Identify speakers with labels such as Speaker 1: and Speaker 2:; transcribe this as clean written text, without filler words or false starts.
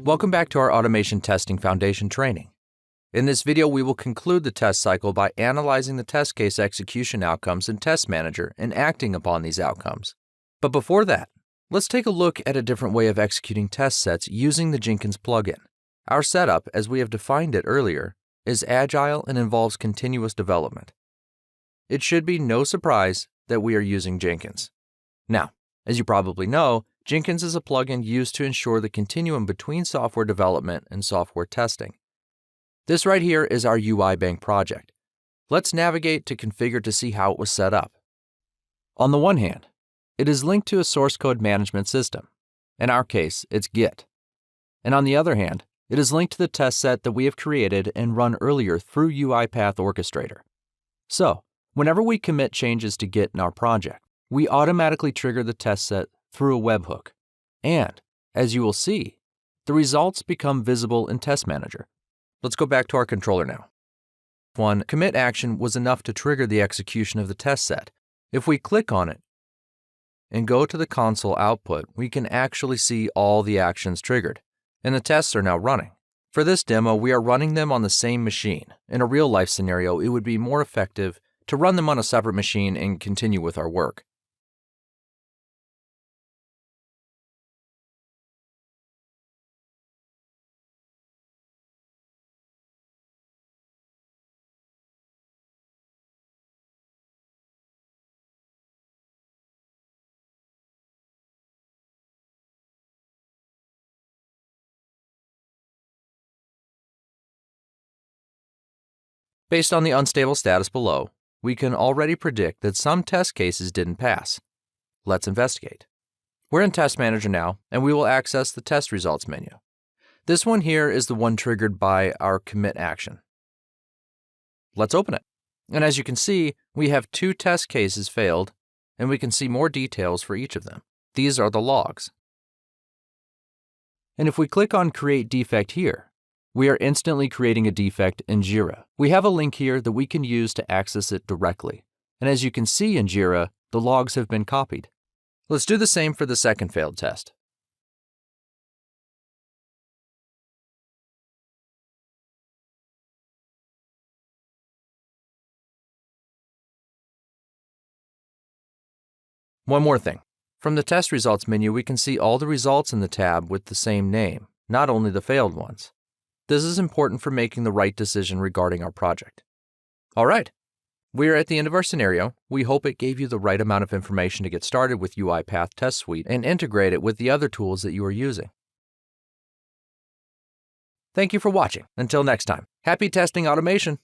Speaker 1: Welcome back to our Automation Testing Foundation training. In this video, we will conclude the test cycle by analyzing the test case execution outcomes in Test Manager and acting upon these outcomes. But before that, let's take a look at a different way of executing test sets using the Jenkins plugin. Our setup, as we have defined it earlier, is agile and involves continuous development. It should be no surprise that we are using Jenkins. Now, as you probably know, Jenkins is a plugin used to ensure the continuum between software development and software testing. This right here is our UI Bank project. Let's navigate to configure to see how it was set up. On the one hand, it is linked to a source code management system. In our case, it's Git. And on the other hand, it is linked to the test set that we have created and run earlier through UiPath Orchestrator. So, whenever we commit changes to Git in our project, we automatically trigger the test set through a webhook. And, as you will see, the results become visible in Test Manager. Let's go back to our controller now. One commit action was enough to trigger the execution of the test set. If we click on it and go to the console output, we can actually see all the actions triggered, and the tests are now running. For this demo, we are running them on the same machine. In a real-life scenario, it would be more effective to run them on a separate machine and continue with our work. Based on the unstable status below, we can already predict that some test cases didn't pass. Let's investigate. We're in Test Manager now, and we will access the test results menu. This one here is the one triggered by our commit action. Let's open it. And as you can see, we have 2 test cases failed, and we can see more details for each of them. These are the logs. And if we click on Create Defect here, we are instantly creating a defect in Jira. We have a link here that we can use to access it directly. And as you can see in Jira, the logs have been copied. Let's do the same for the second failed test. One more thing. From the test results menu, we can see all the results in the tab with the same name, not only the failed ones. This is important for making the right decision regarding our project. All right, we are at the end of our scenario. We hope it gave you the right amount of information to get started with UiPath Test Suite and integrate it with the other tools that you are using. Thank you for watching. Until next time, happy testing automation!